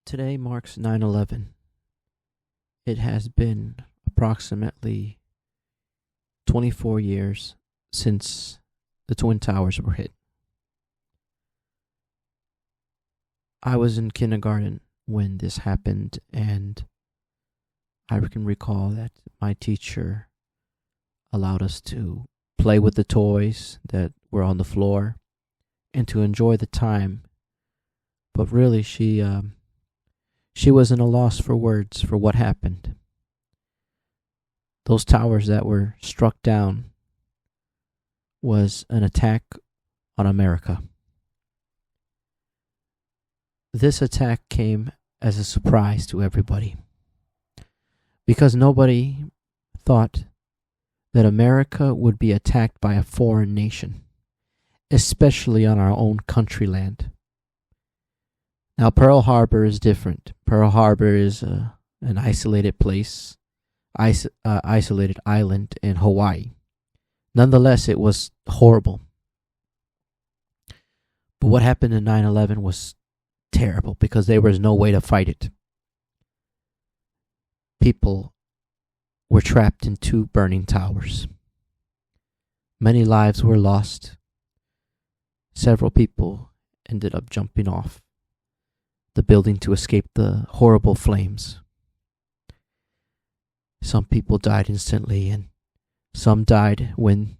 Today marks 9/11. It has been approximately 24 years since the Twin Towers were hit. I was in kindergarten when this happened, and I can recall that my teacher allowed us to play with the toys that were on the floor and to enjoy the time. But really, she was in a loss for words for what happened. Those towers that were struck down was an attack on America. This attack came as a surprise to everybody because nobody thought that America would be attacked by a foreign nation, especially on our own country land. Now, Pearl Harbor is different. Pearl Harbor is an isolated place, isolated island in Hawaii. Nonetheless, it was horrible. But what happened in 9/11 was terrible because there was no way to fight it. People were trapped in two burning towers. Many lives were lost. Several people ended up jumping off the building to escape the horrible flames. Some people died instantly, and some died when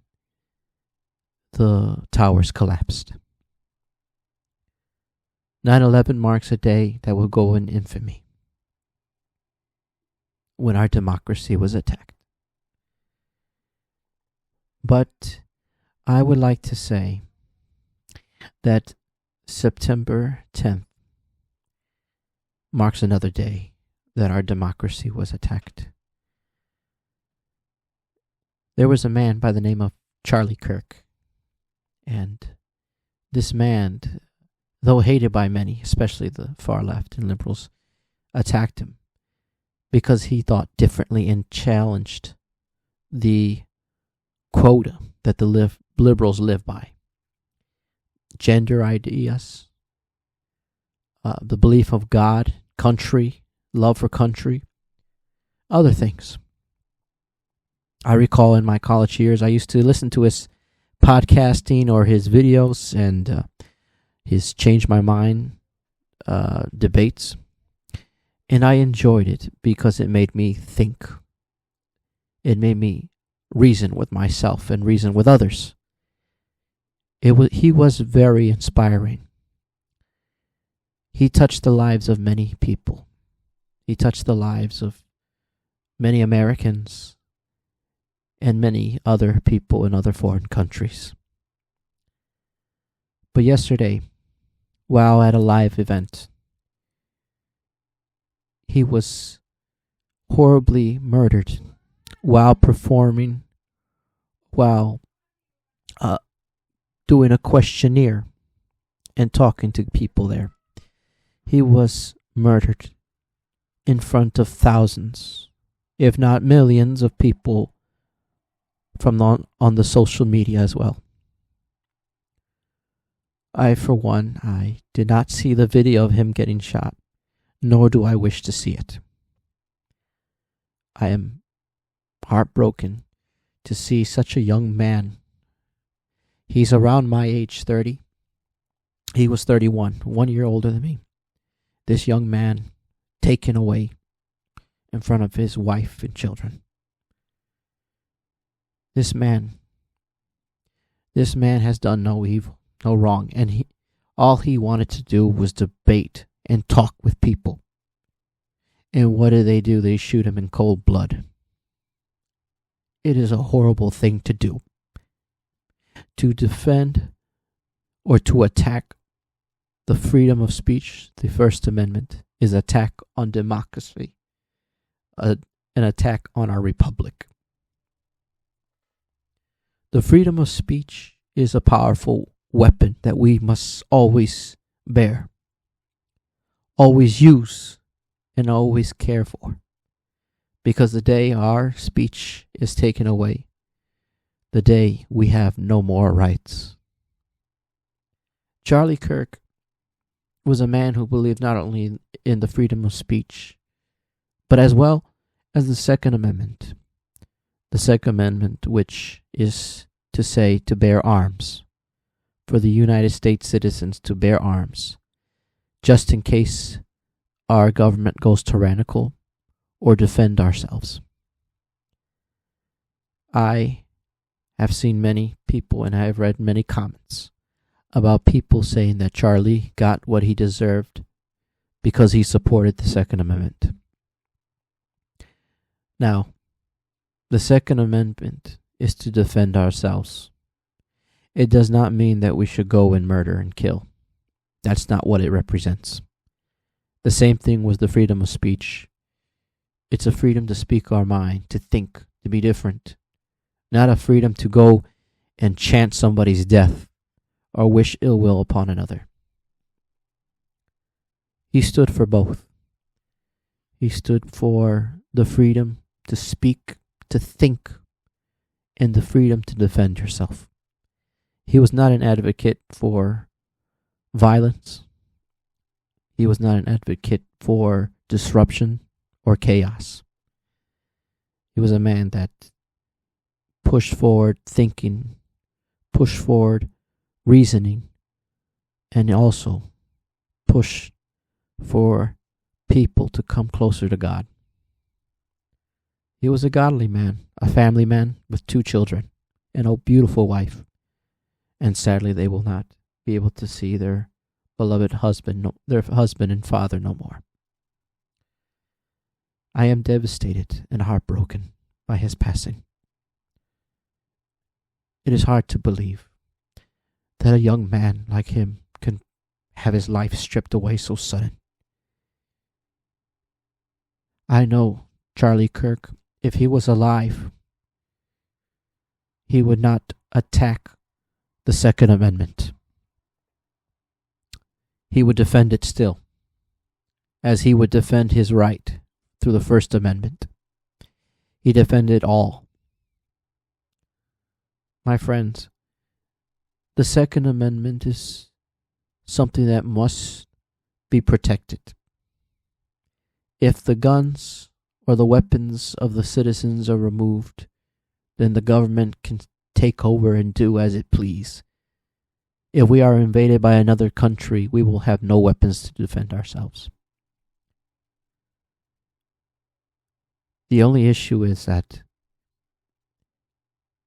the towers collapsed. 9/11 marks a day that will go in infamy, when our democracy was attacked. But I would like to say that September 10th marks another day that our democracy was attacked. There was a man by the name of Charlie Kirk, and this man, though hated by many, especially the far left and liberals, attacked him because he thought differently and challenged the quota that the liberals live by. Gender ideas, the belief of God, country, love for country, other things. I recall in my college years, I used to listen to his podcasting or his videos and his Change My Mind debates. And I enjoyed it because it made me think. It made me reason with myself and reason with others. He was very inspiring. He touched the lives of many people. He touched the lives of many Americans and many other people in other foreign countries. But yesterday, while at a live event, he was horribly murdered while performing, while doing a questionnaire and talking to people there. He was murdered in front of thousands, if not millions, of people from on the social media as well. For one, I did not see the video of him getting shot, nor do I wish to see it. I am heartbroken to see such a young man. He's around my age, 30. He was 31, 1 year older than me. This young man taken away in front of his wife and children. This man has done no evil, no wrong, and all he wanted to do was debate and talk with people. And what do? They shoot him in cold blood. It is a horrible thing to do. To defend or to attack the freedom of speech, the First Amendment, is an attack on democracy, an attack on our republic. The freedom of speech is a powerful weapon that we must always bear, always use, and always care for. Because the day our speech is taken away, the day we have no more rights. Charlie Kirk was a man who believed not only in the freedom of speech, but as well as the Second Amendment. The Second Amendment, which is to say to bear arms, for the United States citizens to bear arms, just in case our government goes tyrannical, or defend ourselves. I have seen many people and I have read many comments about people saying that Charlie got what he deserved because he supported the Second Amendment. Now, the Second Amendment is to defend ourselves. It does not mean that we should go and murder and kill. That's not what it represents. The same thing with the freedom of speech. It's a freedom to speak our mind, to think, to be different. Not a freedom to go and chant somebody's death or wish ill will upon another. He stood for both. He stood for the freedom to speak, to think, and the freedom to defend yourself. He was not an advocate for violence. He was not an advocate for disruption or chaos. He was a man that pushed forward thinking, pushed forward reasoning, and also pushed for people to come closer to God. He was a godly man, a family man with 2 children and a beautiful wife. And sadly, they will not be able to see their beloved husband, their husband and father no more. I am devastated and heartbroken by his passing. It is hard to believe that a young man like him can have his life stripped away so sudden. I know Charlie Kirk, if he was alive, he would not attack the Second Amendment. He would defend it still, as he would defend his right through the First Amendment. He defended all. My friends, the Second Amendment is something that must be protected. If the guns or the weapons of the citizens are removed, then the government can take over and do as it please. If we are invaded by another country, we will have no weapons to defend ourselves. The only issue is that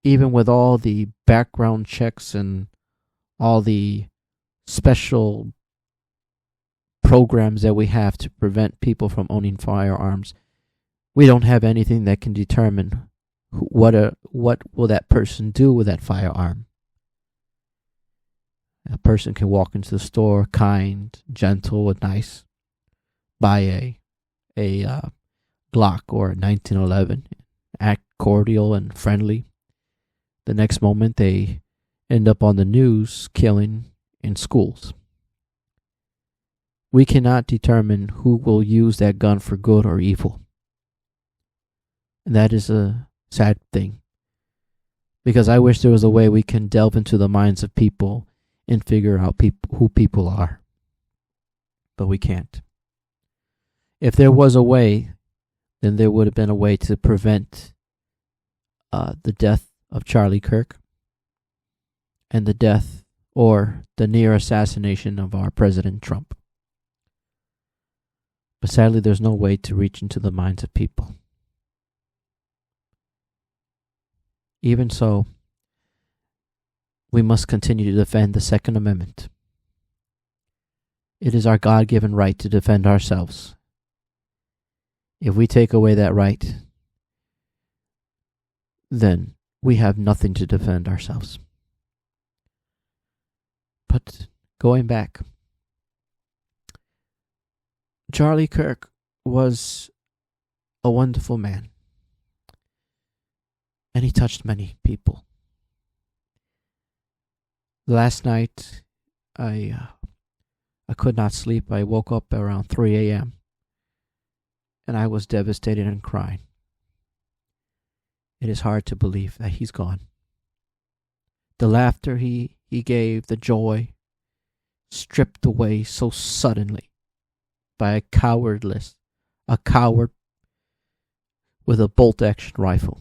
even with all the background checks and all the special programs that we have to prevent people from owning firearms, we don't have anything that can determine what will that person do with that firearm. A person can walk into the store, kind, gentle, and nice, buy a Glock or a 1911, act cordial and friendly. The next moment they end up on the news killing in schools. We cannot determine who will use that gun for good or evil. And that is a sad thing. Because I wish there was a way we can delve into the minds of people and figure out who people are. But we can't. If there was a way, then there would have been a way to prevent the death of Charlie Kirk and the death or the near assassination of our President Trump. But sadly, there's no way to reach into the minds of people. Even so, we must continue to defend the Second Amendment. It is our God-given right to defend ourselves. If we take away that right, then we have nothing to defend ourselves. But going back, Charlie Kirk was a wonderful man, and he touched many people. Last night, I could not sleep. I woke up around 3 a.m. and I was devastated and crying. It is hard to believe that he's gone. The laughter he gave, the joy, stripped away so suddenly by a coward with a bolt-action rifle.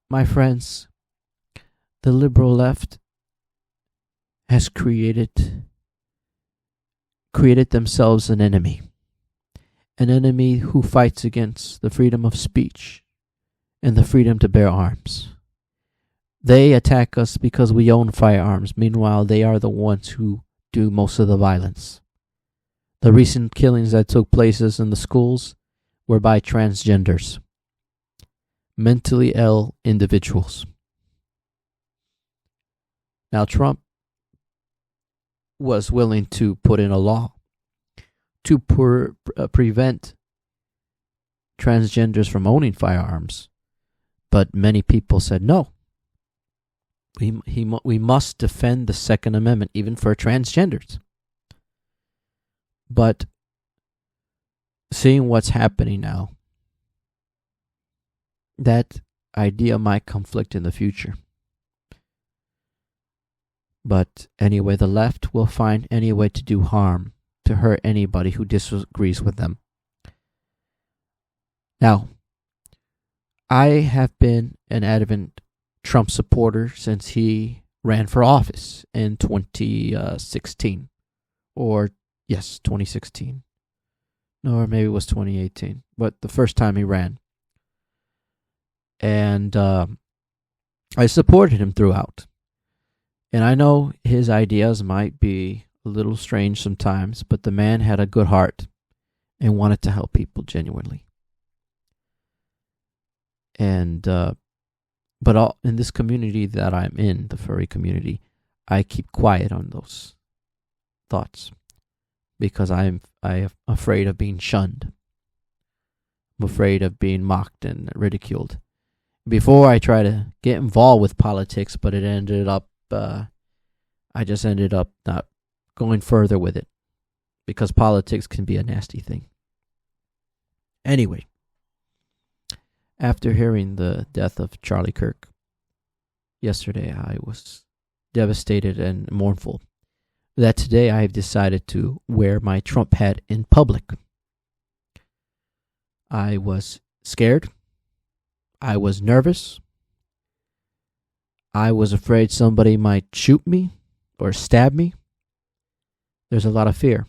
My friends, the liberal left has created themselves an enemy who fights against the freedom of speech and the freedom to bear arms. They attack us because we own firearms. Meanwhile, they are the ones who do most of the violence. The recent killings that took place in the schools were by transgenders, mentally ill individuals. Now, Trump was willing to put in a law to prevent transgenders from owning firearms, but many people said no. We must defend the Second Amendment, even for transgenders. But seeing what's happening now, that idea might conflict in the future. But anyway, the left will find any way to do harm, to hurt anybody who disagrees with them. Now, I have been an adamant Trump supporter since he ran for office in 2016. Or, yes, 2016. No, or maybe it was 2018. But the first time he ran. And I supported him throughout. And I know his ideas might be a little strange sometimes, but the man had a good heart and wanted to help people genuinely. And but in this community that I'm in, the furry community, I keep quiet on those thoughts because I am afraid of being shunned. I'm afraid of being mocked and ridiculed. Before I try to get involved with politics, but it ended up I just ended up not going further with it because politics can be a nasty thing. Anyway, after hearing the death of Charlie Kirk yesterday, I was devastated and mournful that today I have decided to wear my Trump hat in public. I was scared. I was nervous. I was afraid somebody might shoot me or stab me. There's a lot of fear.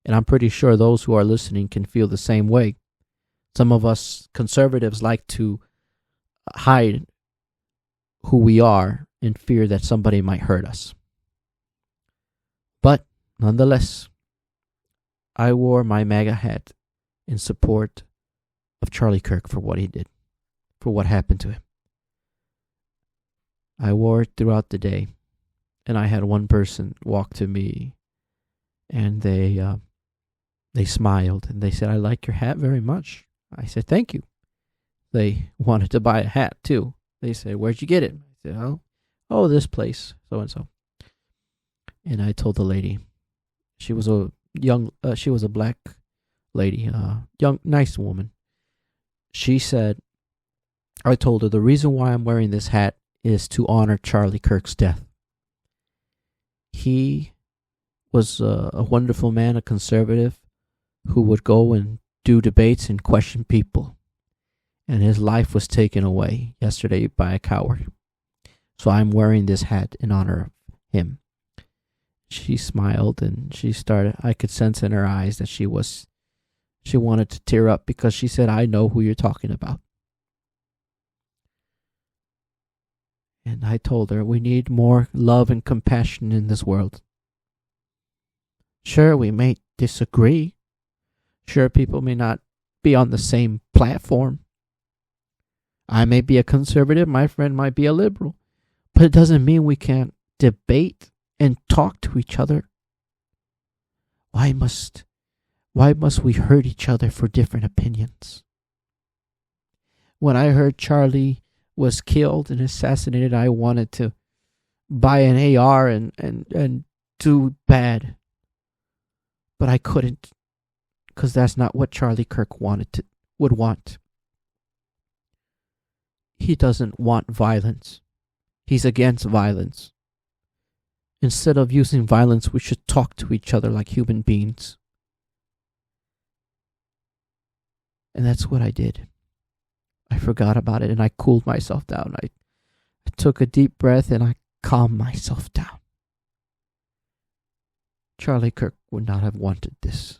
And I'm pretty sure those who are listening can feel the same way. Some of us conservatives like to hide who we are in fear that somebody might hurt us. But nonetheless, I wore my MAGA hat in support of Charlie Kirk for what he did, for what happened to him. I wore it throughout the day, and I had one person walk to me, and they smiled, and they said, "I like your hat very much." I said, "Thank you." They wanted to buy a hat, too. They said, "Where'd you get it?" I said, "Oh, this place, so-and-so." And I told the lady, she was a black lady, young, nice woman. She said, I told her, the reason why I'm wearing this hat is to honor Charlie Kirk's death. He was a wonderful man, a conservative, who would go and do debates and question people. And his life was taken away yesterday by a coward. So I'm wearing this hat in honor of him. She smiled and I could sense in her eyes that she wanted to tear up because she said, "I know who you're talking about." And I told her, we need more love and compassion in this world. Sure, we may disagree. Sure, people may not be on the same platform. I may be a conservative, my friend might be a liberal. But it doesn't mean we can't debate and talk to each other. Why must we hurt each other for different opinions? When I heard Charlie was killed and assassinated, I wanted to buy an AR and do bad. But I couldn't, because that's not what Charlie Kirk would want. He doesn't want violence. He's against violence. Instead of using violence, we should talk to each other like human beings. And that's what I did. I forgot about it and I cooled myself down. I took a deep breath and I calmed myself down. Charlie Kirk would not have wanted this.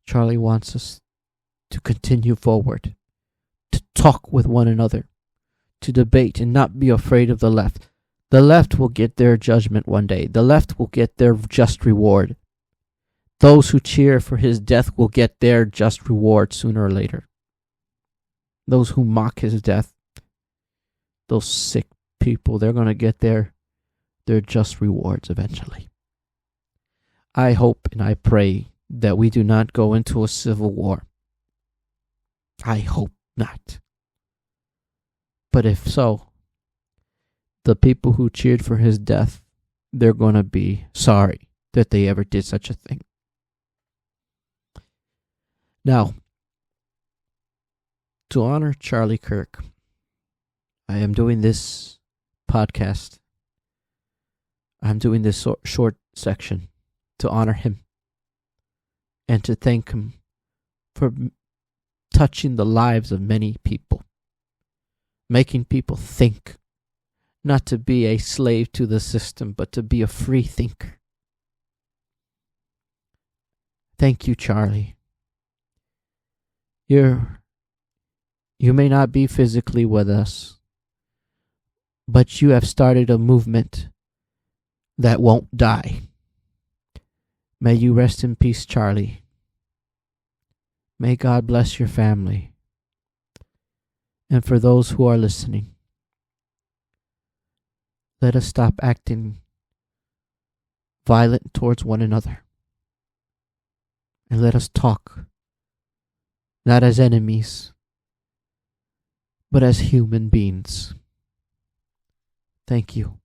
Charlie wants us to continue forward, to talk with one another, to debate and not be afraid of the left. The left will get their judgment one day. The left will get their just reward. Those who cheer for his death will get their just reward sooner or later. Those who mock his death, those sick people, they're going to get their just rewards eventually. I hope and I pray that we do not go into a civil war. I hope not. But if so, the people who cheered for his death, they're going to be sorry that they ever did such a thing. Now, to honor Charlie Kirk, I am doing this podcast. I'm doing this short section to honor him and to thank him for touching the lives of many people, making people think, not to be a slave to the system, but to be a free thinker. Thank you, Charlie. You may not be physically with us, but you have started a movement that won't die. May you rest in peace, Charlie. May God bless your family. And for those who are listening, let us stop acting violent towards one another. And let us talk, not as enemies, but as human beings. Thank you.